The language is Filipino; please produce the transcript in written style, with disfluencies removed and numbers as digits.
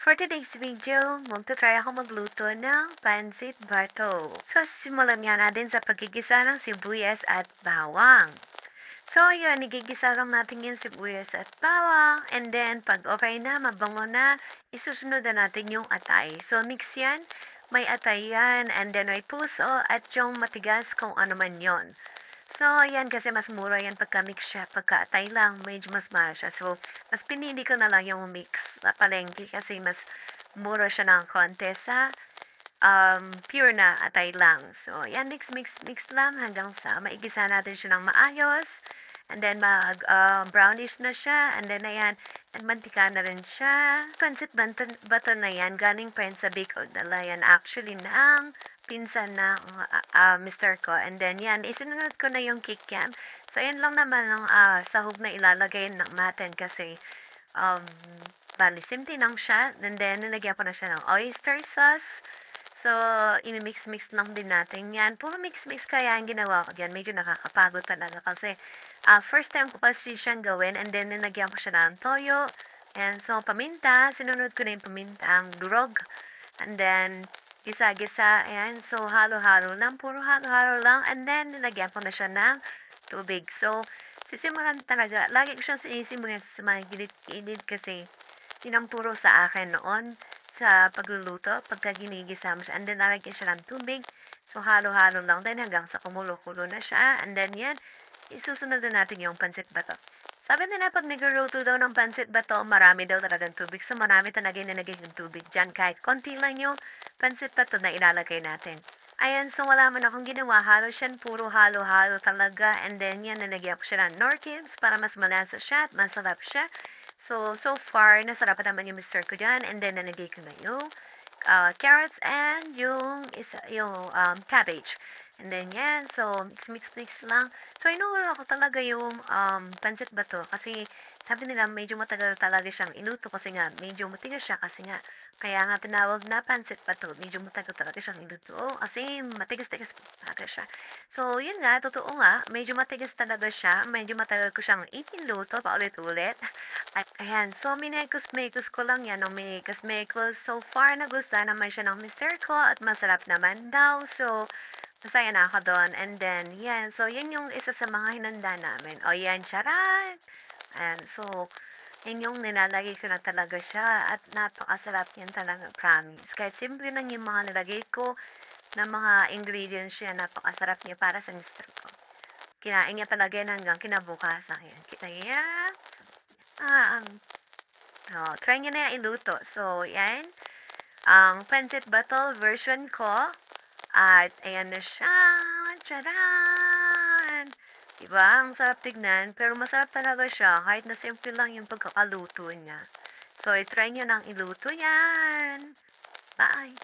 For today's video, magta-try ako magluto ng pansit bato. So, simulan nga natin sa pagigisa ng sibuyas at bawang. So, yun, igigisa lang natin yung sibuyas at bawang. And then, pag okay na, mabango na, isusunod na natin yung atay. So, mix yan. May atay yan, and then may puso, at yung matigas kung ano man yon. So, ayan kasi mas mura yan pagka-mix siya. Pagka-atay lang, medyo mas mahal siya. So, mas pinili ko na lang yung mix sa palengke kasi mas mura siya ng konti sa pure na atay lang. So, ayan, mix, mix, mix lang hanggang sa maigisa natin siya ng maayos. And then, brownish na siya. And then, ayan, and mantika na rin siya. Pancit bato na yan, galing pa yan sa Bicol. Dala yan actually ng pinsan na mister ko. And then, yan, isinunod ko na yung kikiam. So, ayan lang naman ang sahog na ilalagay natin kasi um, bali, simple lang siya. And then, nilagyan ko na siya ng oyster sauce. So, imi-mix-mix lang din natin yan. Puro mix-mix kaya ang ginawa ko dyan. Medyo nakakapagod talaga kasi first time ko kasi siyang gawin and then nilagyan ko siya ng toyo. And so, paminta. Sinunod ko na yung pamintang durog. And then, gisa-gisa. Ayan. So, halo-halo lang. Puro halo-halo lang. And then, nilagyan ko na siya ng tubig. So, sisimulan talaga. Lagi ko siyang sinisimulan sa mga gilid-gilid kasi yun ang turo sa akin noon sa pagluluto pagka ginigisa mo siya. And then, nalagyan siya ng tubig. So, halo-halo lang din hanggang sa kumulo-kulo na siya. And then, yan, isusunod na natin yung pansit bato. Sabi nila pag nagluluto daw ng pansit bato, marami daw talagang tubig. So, marami talaga yung nagiging tubig dyan. Kahit konti lang yung pansit bato na ilalagay natin. Ayan, so wala man akong ginawa. Halos yan, puro halo-halo talaga. And then, yan, nalagyan ko siya ng Knorr cubes para mas malasa siya at masarap siya. So far, nasarapan naman yung mister ko dyan. And then, nalagay ko na yung carrots and yung cabbage. And then, yan. So, mix lang. So, inuulo ko talaga yung pansit bato kasi sabi nila medyo matagal talaga siyang iluto kasi nga medyo matigas siya kasi nga kaya nga tinawag na pansit bato. Medyo matagal talaga siyang iluto kasi matigas-tigas talaga siya. So, yun nga, totoo nga, medyo matigas talaga siya. Medyo matagal ko siyang iniluto paulit-ulit. At ayan, so minekos-mekos ko lang yan ng minekos-mekos. So far, nagustuhan naman siya ng mister ko at masarap naman daw. So, masaya na ako doon. And then, yan. So, yan yung isa sa mga hinanda namin. O, yan, charan! Ayan, so, yan yung nilalagay ko na talaga siya. At napakasarap yan talaga, promise. Kahit simple lang yung mga nilagay ko na mga ingredients siya, napakasarap niya para sa mister ko. Kinain niya talaga yan hanggang kinabukasan. Yan, kita niya. Ah, ang try niyo na yang iluto. So, yan. Ang pancit bato version ko. At ayan na siya. Tcharan! Diba? Ang sarap tignan. Pero masarap talaga siya. Kahit na simple lang yung pagkakaluto niya. So, i-try niyo nang iluto yan. Bye!